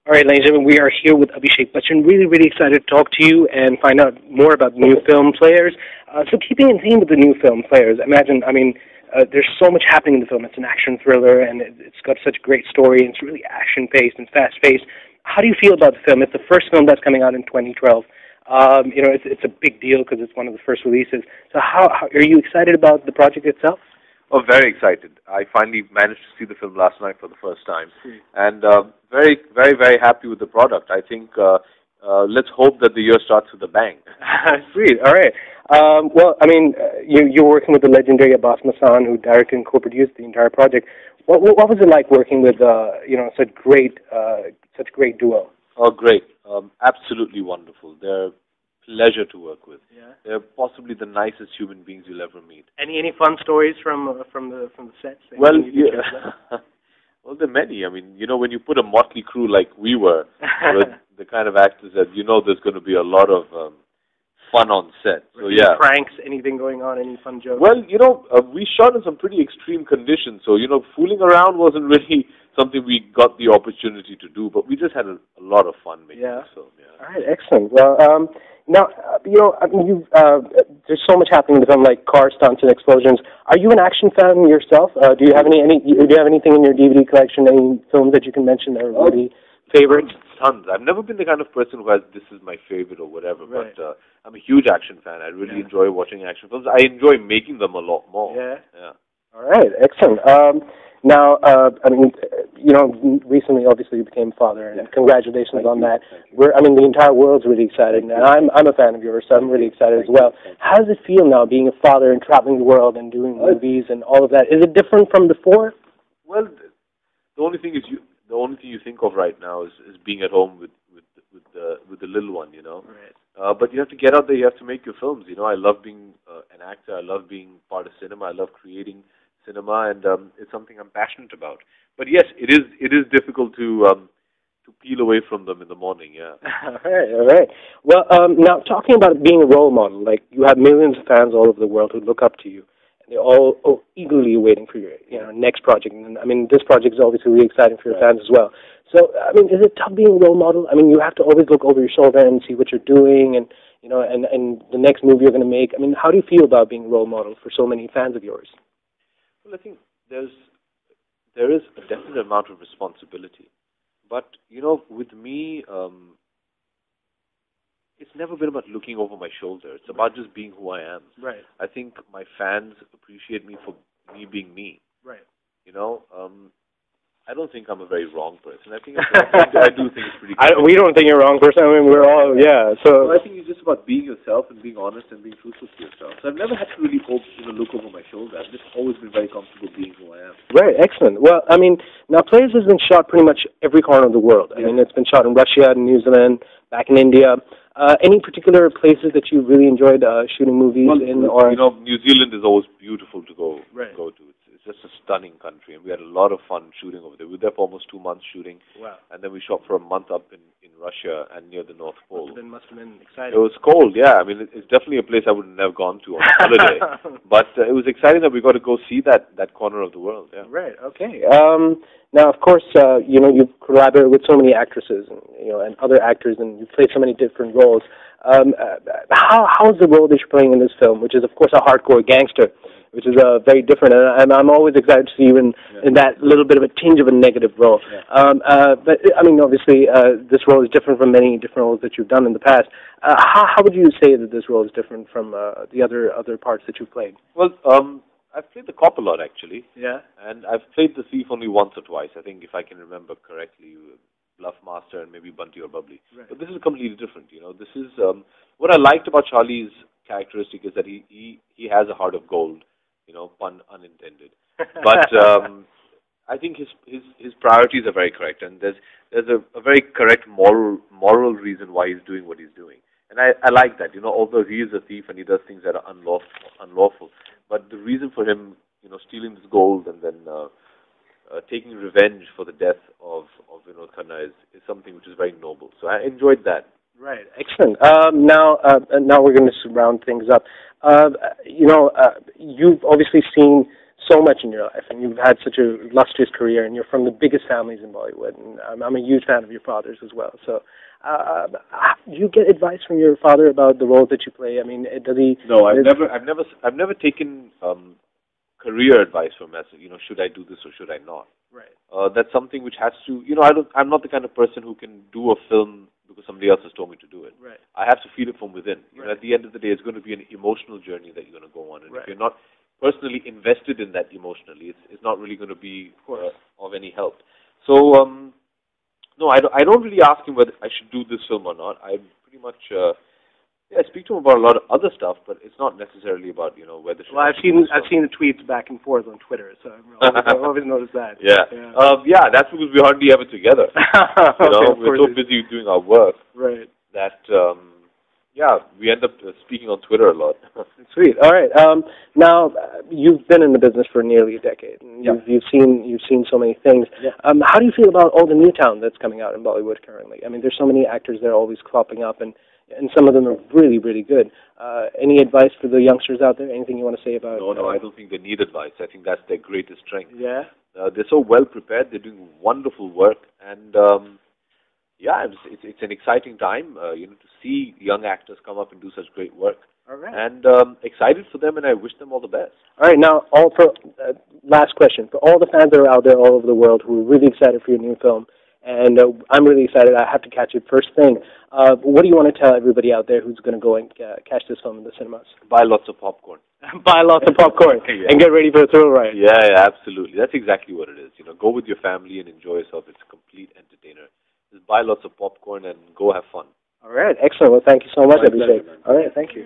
All right, ladies and gentlemen, we are here with Abhishek Bachchan. Really, really excited to talk to you and find out more about new film players. So keeping in theme with the new film players, there's so much happening in the film. It's an action thriller, and it's got such a great story, and it's really action-paced and fast-paced. How do you feel about the film? It's the first film that's coming out in 2012. It's a big deal because it's one of the first releases. So how are you excited about the project itself? Oh, very excited. I finally managed to see the film last night for the first time. And very, very, very happy with the product. I think let's hope that the year starts with a bang. Sweet. All right. You're working with the legendary Bachchan, who directed and co-produced the entire project. What was it like working with such great duo? Oh, great. Absolutely wonderful. They're a pleasure to work with. Yeah. They're possibly the nicest human beings you'll ever meet. Any fun stories from the sets? Well, well, there are many. I mean, when you put a motley crew like we were, with the kind of actors that there's going to be a lot of fun on set. So yeah. Pranks, anything going on? Any fun jokes? Well, we shot in some pretty extreme conditions, so fooling around wasn't really something we got the opportunity to do. But we just had a lot of fun making this film. Yeah. All right, excellent. Well, there's so much happening in the film, like car stunts and explosions. Are you an action fan yourself? Do you have anything in your DVD collection? Any films that you can mention that are really favorites? Tons. I've never been the kind of person who has this is my favorite or whatever. Right. But I'm a huge action fan. I really enjoy watching action films. I enjoy making them a lot more. Yeah. All right, excellent. Recently, obviously, you became a father, and congratulations on that. The entire world's really excited, and I'm a fan of yours, so I'm really excited as well. How does it feel now, being a father and traveling the world and doing movies and all of that? Is it different from before? Well, the only thing you think of right now is being at home with the little one, Right. But you have to get out there. You have to make your films. I love being an actor. I love being part of cinema. I love creating cinema, and it's something I'm passionate about. But yes, it is difficult to peel away from them in the morning. Yeah. All right. Well, now talking about being a role model, like you have millions of fans all over the world who look up to you, and they're all eagerly waiting for your next project. And this project is obviously really exciting for your fans as well. So, is it tough being a role model? You have to always look over your shoulder and see what you're doing, and and the next movie you're going to make. How do you feel about being a role model for so many fans of yours? Well, I think there is a definite amount of responsibility. But, with me, it's never been about looking over my shoulder. It's about just being who I am. Right. I think my fans appreciate me for me being me. Right. I don't think I'm a very wrong person. I do think it's pretty good. We don't think you're a wrong person. We're all, So I think it's just about being yourself and being honest and being truthful to yourself. So I've never had to really look over my shoulder. I've just always been very comfortable being who I am. Right, excellent. Well, now Players has been shot pretty much every corner of the world. It's been shot in Russia, in New Zealand, back in India. Any particular places that you really enjoyed shooting movies in? Or New Zealand is always beautiful to go to. It's just a stunning country, and we had a lot of fun shooting over there. We were there for almost 2 months shooting. Wow. And then we shot for a month up in Russia and near the North Pole. Must have been exciting. It was cold, yeah. It's definitely a place I would have never gone to on holiday. But it was exciting that we got to go see that corner of the world. Yeah. Right. Okay. Now, of course, you've collaborated with so many actresses, and other actors, and you've played so many different roles. How's the role that you're playing in this film, which is, of course, a hardcore gangster, which is very different, and I'm always excited to see you in that little bit of a tinge of a negative role. Yeah. But obviously, this role is different from many different roles that you've done in the past. How would you say that this role is different from the other parts that you've played? Well, I've played the cop a lot, actually. Yeah. And I've played the thief only once or twice. I think, if I can remember correctly, Bluff Master and maybe Bunty or Bubbly. Right. But this is completely different. This is what I liked about Charlie's characteristic is that he has a heart of gold. Pun unintended. But I think his priorities are very correct, and there's a very correct moral reason why he's doing what he's doing, and I like that. Although he is a thief and he does things that are unlawful, but the reason for him, stealing this gold and then taking revenge for the death of Vinod Khanna is something which is very noble. So I enjoyed that. Right, excellent. Now we're going to round things up. You've obviously seen so much in your life, and you've had such a illustrious career, and you're from the biggest families in Bollywood, and I'm a huge fan of your father's as well. So, do you get advice from your father about the roles that you play? I mean, does he? No, I've never taken career advice from as should I do this or should I not? Right. That's something which has to, I'm not the kind of person who can do a film because somebody else has told me to do it. Right. I have to feel it from within. Right. At the end of the day, it's going to be an emotional journey that you're going to go on, and right. if you're not personally invested in that emotionally, it's not really going to be of any help. So, no, I don't really ask him whether I should do this film or not. I pretty much, I speak to him about a lot of other stuff, but it's not necessarily about whether. Well, I've seen the tweets back and forth on Twitter, so I've always noticed that. Yeah, yeah, that's because we're hardly ever together. We're so busy doing our work, right? That we end up speaking on Twitter a lot. Sweet. All right. Now you've been in the business for nearly a decade, and you've seen so many things. Yeah. How do you feel about all the new talent that's coming out in Bollywood currently? I mean, there's so many actors that are always cropping up, and some of them are really, really good. Any advice for the youngsters out there? Anything you want to say about? No, I don't think they need advice. I think that's their greatest strength. Yeah. They're so well prepared. They're doing wonderful work, and it's an exciting time. To see young actors come up and do such great work. All right. And excited for them, and I wish them all the best. All right. Now, last question for all the fans that are out there all over the world who are really excited for your new film. And I'm really excited. I have to catch it first thing. What do you want to tell everybody out there who's going to go and catch this film in the cinemas? Buy lots of popcorn. Buy lots of popcorn and get ready for a thrill ride. Yeah, absolutely. That's exactly what it is. Go with your family and enjoy yourself. It's a complete entertainer. Just buy lots of popcorn and go have fun. All right. Excellent. Well, thank you so much, Abhishek. All right. Thank you.